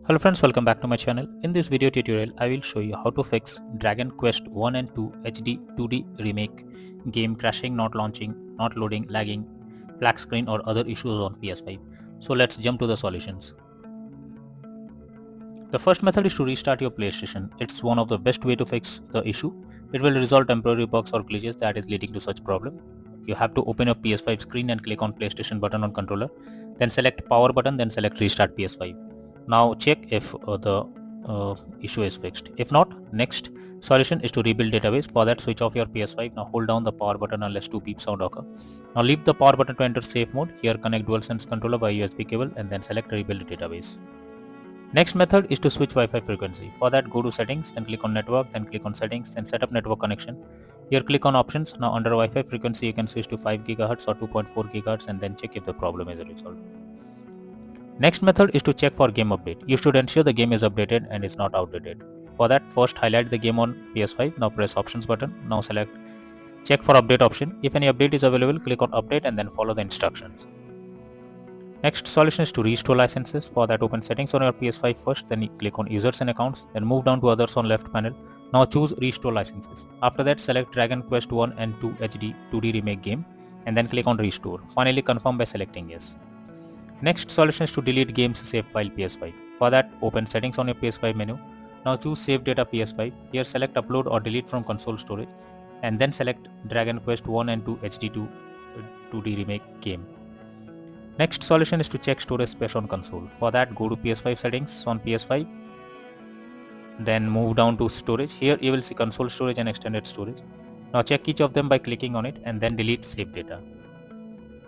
Hello friends, welcome back to my channel. In this video tutorial, I will show you how to fix Dragon Quest 1 and 2 HD-2D remake, game crashing, not launching, not loading, lagging, black screen or other issues on PS5. So let's jump to the solutions. The first method is to restart your PlayStation. It's one of the best way to fix the issue. It will resolve temporary bugs or glitches that is leading to such problem. You have to open your PS5 screen and click on PlayStation button on controller, then select power button, then select restart PS5. Now check if the issue is fixed. If not, next solution is to rebuild database. For that, switch off your PS5. Now hold down the power button unless 2 beep sound occur. Now leave the power button to enter safe mode. Here connect DualSense controller by USB cable and then select rebuild database. Next method is to switch Wi-Fi frequency. For that, go to settings, then click on network, then click on settings, then set up network connection. Here click on options. Now under Wi-Fi frequency you can switch to 5 GHz or 2.4 GHz and then check if the problem is resolved. Next method is to check for game update. You should ensure the game is updated and is not outdated. For that, first highlight the game on PS5. Now press options button. Now select check for update option. If any update is available, click on update and then follow the instructions. Next solution is to restore licenses. For that, open settings on your PS5 first, then click on users and accounts, then move down to others on left panel. Now choose restore licenses. After that, select Dragon Quest 1 and 2 HD 2D remake game and then click on restore. Finally confirm by selecting yes. Next solution is to delete games save file PS5. For that, open settings on your PS5 menu. Now choose save data PS5. Here select upload or delete from console storage and then select Dragon Quest 1 and 2 HD 2D remake game. Next solution is to check storage space on console. For that, go to PS5 settings on PS5, then move down to storage. Here you will see console storage and extended storage. Now check each of them by clicking on it and then delete save data.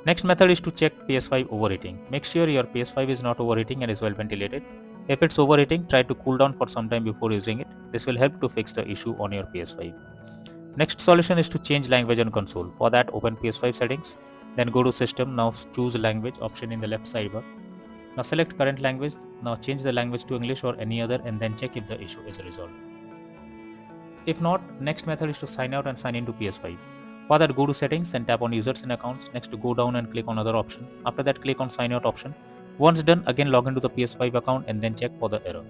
Next method is to check PS5 overheating. Make sure your PS5 is not overheating and is well ventilated. If it's overheating, try to cool down for some time before using it. This will help to fix the issue on your PS5. Next solution is to change language on console. For that, open PS5 settings, then go to system. Now choose language option in the left sidebar. Now select current language. Now change the language to English or any other and then check if the issue is resolved. If not, next method is to sign out and sign into PS5. For that, go to settings, then tap on users and accounts. Next, go down and click on other option. After that, click on sign out option. Once done, again log into the PS5 account and then check for the error.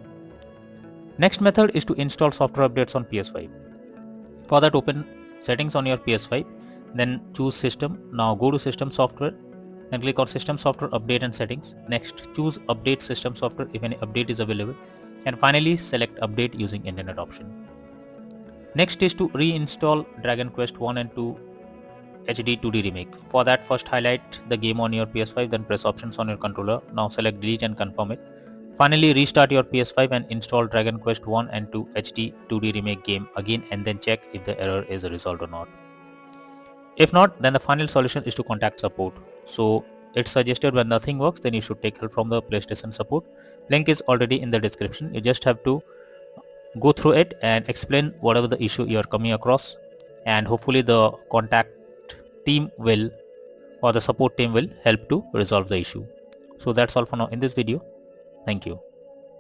Next method is to install software updates on PS5. For that, open settings on your PS5, then choose system. Now go to system software, then click on system software update and settings. Next, choose update system software if any update is available, and finally select update using internet option. Next is to reinstall Dragon Quest 1 and 2 HD 2D remake. For that, first highlight the game on your PS5, then press options on your controller. Now select delete and confirm it. Finally, restart your PS5 and install Dragon Quest 1 and 2 HD 2D remake game again and then check if the error is resolved or not. If not, then the final solution is to contact support. So it's suggested when nothing works, then you should take help from the PlayStation support. Link is already in the description. You just have to go through it and explain whatever the issue you are coming across, and hopefully the contact team will or the support team will help to resolve the issue. So that's all for now in this video. Thank you.